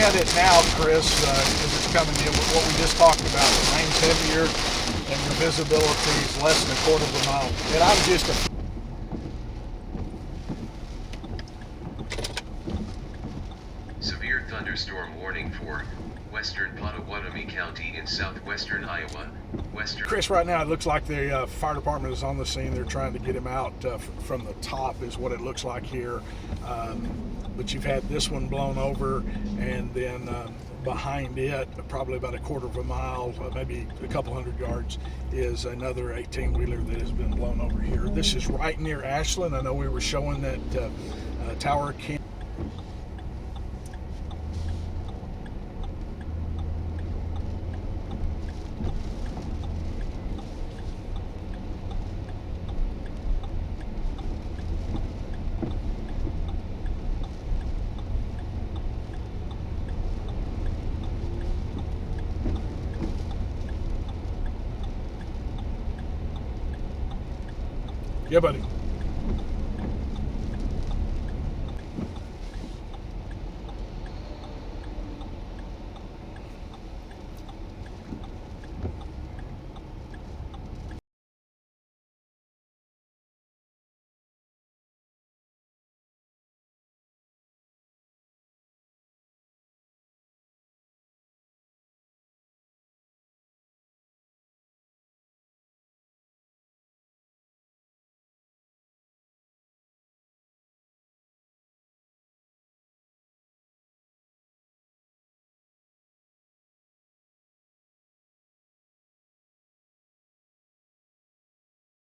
at it now, Chris, as it's coming in, with what we just talked about. The rain's heavier and your visibility is less than a quarter of a mile. And I'm just a Severe thunderstorm warning for western Pottawatomie County in southwestern Iowa. Chris, right now it looks like the fire department is on the scene. They're trying to get him out from the top is what it looks like here. But you've had this one blown over, and then behind it, probably about a quarter of a mile, maybe a couple hundred yards, is another 18-wheeler that has been blown over here. This is right near Ashland. I know we were showing that tower cam. Yeah, buddy.